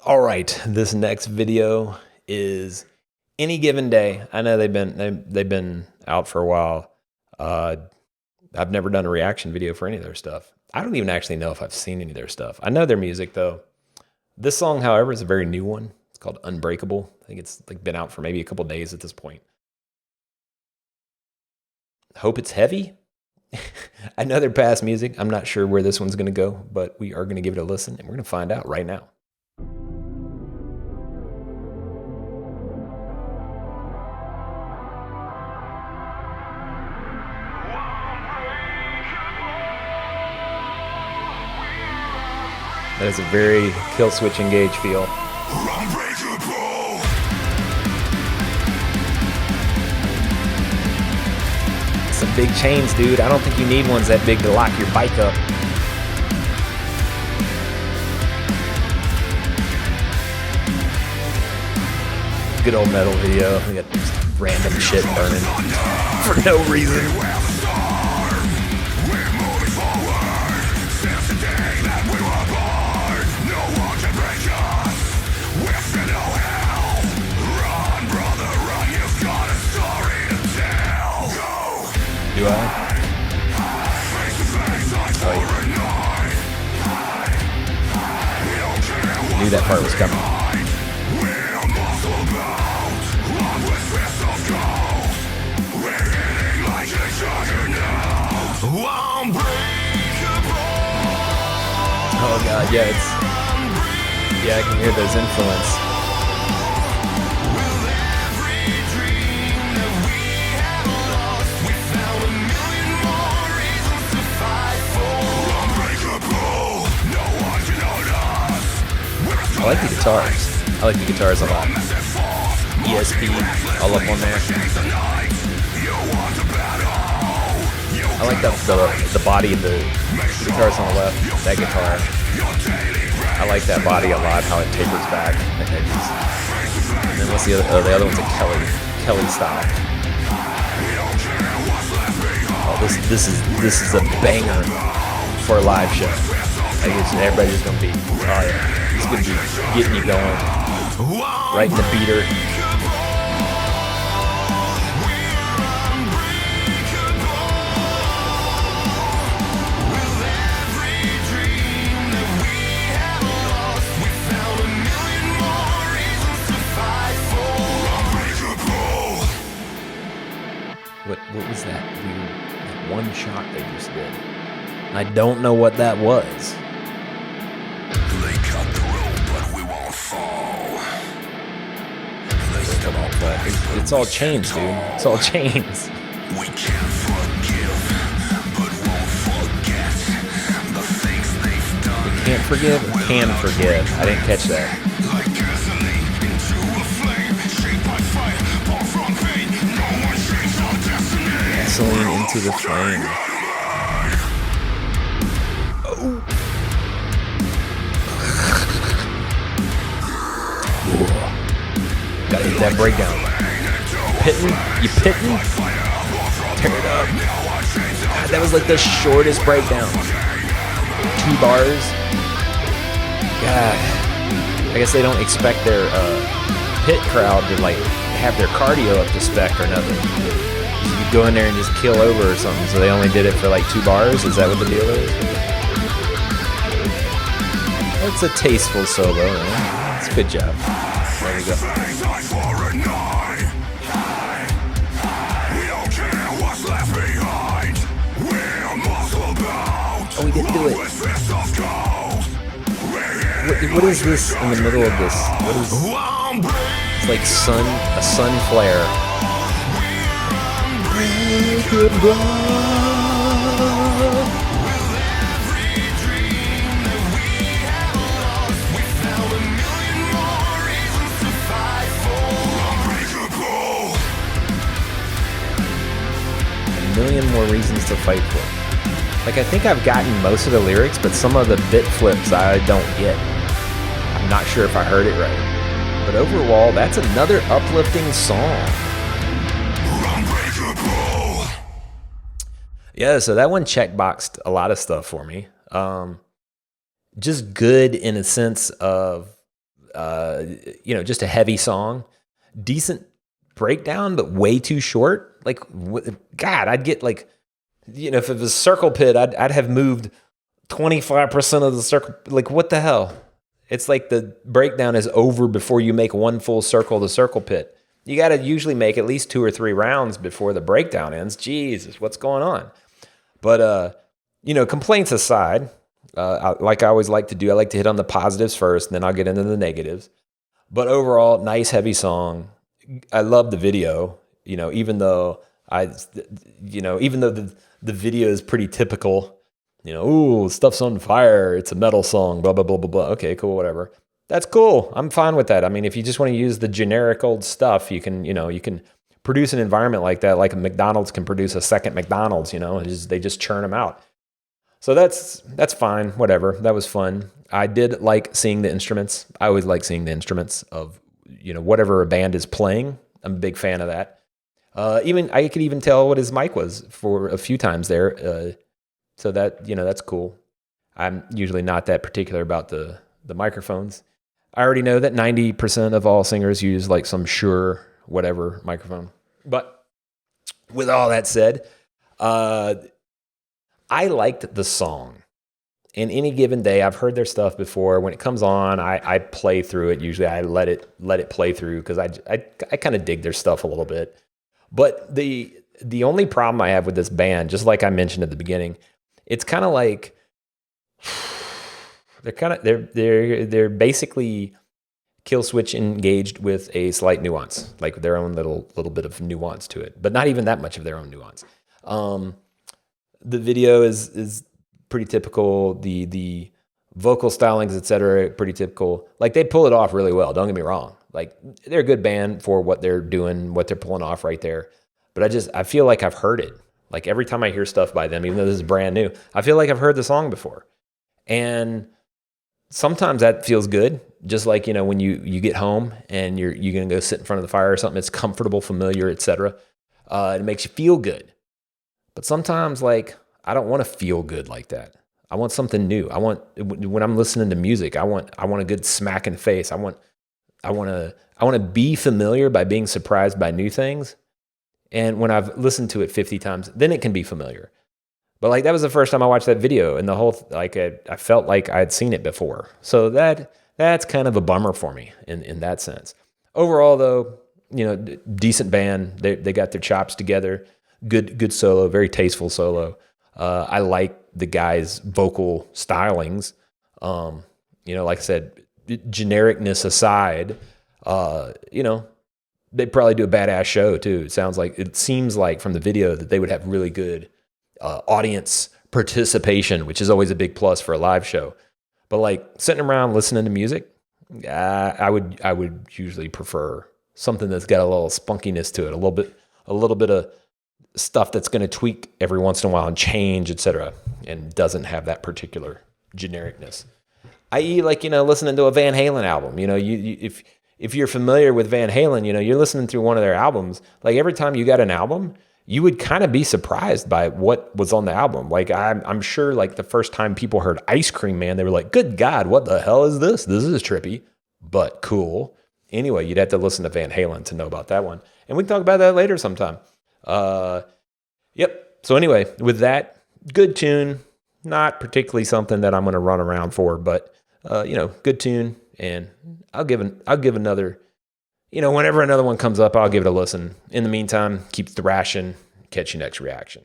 All right, this next video is Any Given Day. I know they've been out for a while. Uh, I've never done a reaction video for any of their stuff. I don't even actually know if I've seen any of their stuff. I know their music though. This song, however, is a very new one. It's called Unbreakable. I think it's like been out for maybe a couple days at this point. Hope it's heavy. I know their past music. I'm not sure where this one's going to go, but we are going to give it a listen and we're going to find out right now. That is a very Kill Switch Engage feel. Some big chains, dude. I don't think you need ones that big to lock your bike up. Good old metal video. We got random shit burning for no reason. Do I? Oh, yeah. Knew that part was coming. Oh god, yeah, I can hear those influences. I like the guitars. I like the guitars a lot. ESP all up on there. I like the body of the guitars on the left. That guitar. I like that body a lot. How it tapers back. The edges. And then what's the other? Oh, the other one's a Kelly style. Oh, this is a banger for a live show. Like everybody's gonna be. Oh yeah. It's going to be getting you going right in the beater. What was that weird, that one shot they just did? I don't know what that was. But it's all chains, dude. It's all chains. We can't forgive, but won't forget the things they've done. We can't forgive or can forgive. I didn't catch that. Like gasoline into a flame, shaped by fire, born from pain. No one shapes our destiny. Gasoline into the flame. Oh. Gotta hit that breakdown. You pitting? Tear it up. God, that was like the shortest breakdown. 2 bars. God. I guess they don't expect their pit crowd to like have their cardio up to spec or nothing. You go in there and just kill over or something. So they only did it for like 2 bars. Is that what the deal is? That's a tasteful solo. Right? It's a good job. There we go. Oh, we didn't do it. What is this in the middle of this? What is? It's like a sun flare. A million more reasons to fight for. Like, I think I've gotten most of the lyrics, but some of the bit flips I don't get. I'm not sure if I heard it right. But overall, that's another uplifting song. Yeah, so that one checkboxed a lot of stuff for me. Just good in a sense of just a heavy song, decent breakdown, but way too short. Like, God, I'd get like, if it was circle pit, I'd have moved 25% of the circle. Like, what the hell? It's like the breakdown is over before you make one full circle of the circle pit. You got to usually make at least 2 or 3 rounds before the breakdown ends. Jesus, what's going on? But, complaints aside, like I always like to do, I like to hit on the positives first, and then I'll get into the negatives. But overall, nice, heavy song. I love the video, even though the video is pretty typical, ooh, stuff's on fire, it's a metal song, blah, blah, blah, blah, blah. Okay, cool, whatever. That's cool. I'm fine with that. I mean, if you just want to use the generic old stuff, you can produce an environment like that, like a McDonald's can produce a second McDonald's, they just churn them out. So that's fine, whatever. That was fun. I did like seeing the instruments. I always like seeing the instruments of, whatever a band is playing. I'm a big fan of that. I could even tell what his mic was for a few times there. So that, that's cool. I'm usually not that particular about the microphones. I already know that 90% of all singers use like some Shure whatever microphone. But with all that said, I liked the song. And any given day, I've heard their stuff before. When it comes on, I play through it. Usually I let it play through because I kind of dig their stuff a little bit. But the only problem I have with this band, just like I mentioned at the beginning, it's kind of like they're basically kill switch engaged with a slight nuance, like their own little bit of nuance to it, but not even that much of their own nuance. The video is pretty typical. The vocal stylings, etc., pretty typical. Like they pull it off really well. Don't get me wrong. Like they're a good band for what they're doing, what they're pulling off right there. But I feel like I've heard it. Like every time I hear stuff by them, even though this is brand new, I feel like I've heard the song before. And sometimes that feels good. Just like, when you get home and you're going to go sit in front of the fire or something, it's comfortable, familiar, etc. It makes you feel good. But sometimes, like, I don't want to feel good like that. I want something new. When I'm listening to music, I want a good smack in the face. I want to be familiar by being surprised by new things. And when I've listened to it 50 times, then it can be familiar. But like that was the first time I watched that video, and the whole I felt like I had seen it before. So that's kind of a bummer for me in that sense. Overall, though, decent band. They got their chops together. Good solo, very tasteful solo. I like the guy's vocal stylings. Like I said, genericness aside, they probably do a badass show too. It seems like from the video that they would have really good audience participation, which is always a big plus for a live show. But like sitting around listening to music, I would usually prefer something that's got a little spunkiness to it, a little bit of stuff that's going to tweak every once in a while and change, etc., and doesn't have that particular genericness. I.e., like, listening to a Van Halen album. If you're familiar with Van Halen, you're listening through one of their albums. Like every time you got an album, you would kind of be surprised by what was on the album. Like I'm sure, like the first time people heard Ice Cream Man, they were like, "Good God, what the hell is this? This is trippy, but cool." Anyway, you'd have to listen to Van Halen to know about that one, and we can talk about that later sometime. Yep. So anyway, with that, good tune. Not particularly something that I'm going to run around for, but good tune. And I'll give another, whenever another one comes up, I'll give it a listen. In the meantime, keep thrashing. Catch you next reaction.